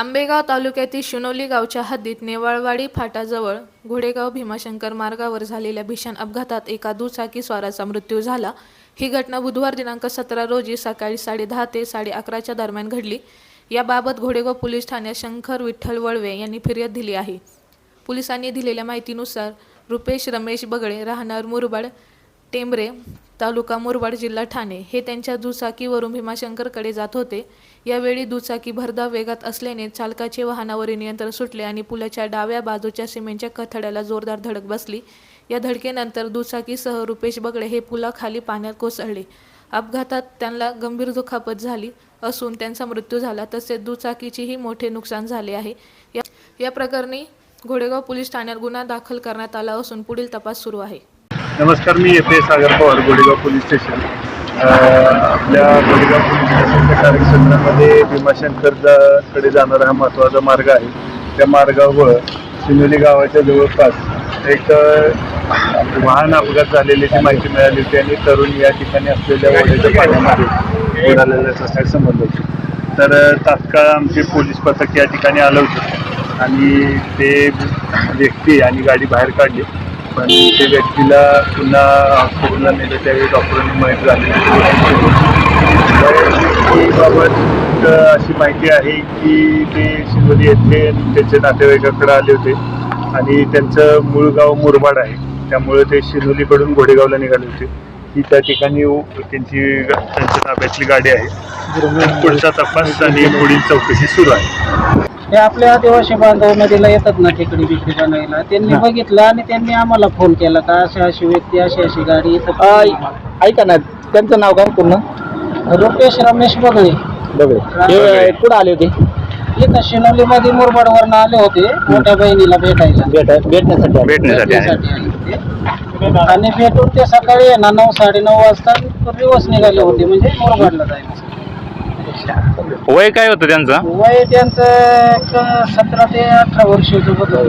आंबेगाव तालुक्यातील शिनोली गावच्या हद्दीत नेवाळवाडी फाटाजवळ घोडेगाव भीमाशंकर मार्गावर झालेल्या भीषण अपघातात एका दुचाकी स्वाराचा मृत्यू झाला। ही घटना बुधवार दिनांक 17 रोजी सकाळी 10:30 ते 11:30 दरम्यान घडली। याबाबत घोडेगाव पोलीस ठाण्यात शंकर विठ्ठल वळवे यांनी फिर्याद दिली आहे। पोलिसांनी दिलेल्या माहितीनुसार रुपेश रमेश बगळे राहणार मुरबाड टेंबरे तालुका मुरबाड जिल्हा ठाणे हे त्यांच्या दुचाकीवरून भीमाशंकरकडे जात होते। यावेळी दुचाकी भरधाव वेगात असल्याने चालकाचे वाहनावरील नियंत्रण सुटले आणि पुलाच्या डाव्या बाजूच्या सिमेंटच्या कठड्याला जोरदार धडक बसली। या धडकेनंतर दुचाकीसह रुपेश बगळे हे पुलाखाली पाण्यात कोसळले। अपघातात त्यांना गंभीर दुखापत झाली असून त्यांचा मृत्यू झाला, तसेच दुचाकीचेही मोठे नुकसान झाले आहे। या प्रकरणी घोडेगाव पोलीस ठाण्यात गुन्हा दाखल करण्यात आला असून पुढील तपास सुरू आहे। नमस्कार, मी एपीएस सागर पवार, घोडेगाव पोलीस स्टेशन। आपल्या घोडेगाव पोलीस स्टेशनच्या कार्यक्षेत्रामध्ये भीमाशंकरकडे जाणारा हा महत्त्वाचा मार्ग आहे। त्या मार्गावर शिनोली गावाच्या जवळपास एक वाहन अपघात झालेल्याची माहिती मिळाली होती आणि तरुण या ठिकाणी असलेल्या ओढ्याच्या पाण्यामध्ये बुडालेल्या असल्याचे समजलं होतं। तर तात्काळ आमचे पोलीस पथक या ठिकाणी आलं होतं आणि ते व्यक्ती आणि गाडी बाहेर काढली, पण ते व्यक्तीला पुन्हा हॉस्पिटलला नेलं। त्यावेळी डॉक्टरांनी माहिती झाली बाबत अशी माहिती आहे की ते शिनोली येथे त्यांचे नातेवाईकाकडे आले होते आणि त्यांचं मूळ गाव मुरबाड आहे, त्यामुळे ते शिनोलीकडून घोडेगावला निघाले होते। ही त्या ठिकाणी त्यांच्या ताब्यातली गाडी आहे। पुढचा तपास आणि पुढील चौकशी सुरू आहे। हे आपल्या आदिवासी बांधव नदीला येतात ना, तिकडे बिकडे बनायला, त्यांनी बघितलं आणि त्यांनी आम्हाला फोन केला का अशी व्यक्ती अशी गाडी इथं। ऐका ना, त्यांचं नाव काय पूर्ण? रुपेश रमेश बगळे कुठं आले होते? इथं शिनोलीमध्ये मुरबाडवरनं आले होते मोठ्या बहिणीला भेटण्यासाठी आले होते आणि भेटून ते सकाळी 9-9:30 वाजता दिवस निघाले होते, म्हणजे मुरबाडला जायला। वय काय होतं त्यांचं? वय त्यांचं 17 ते 18 वर्षाचं होतं।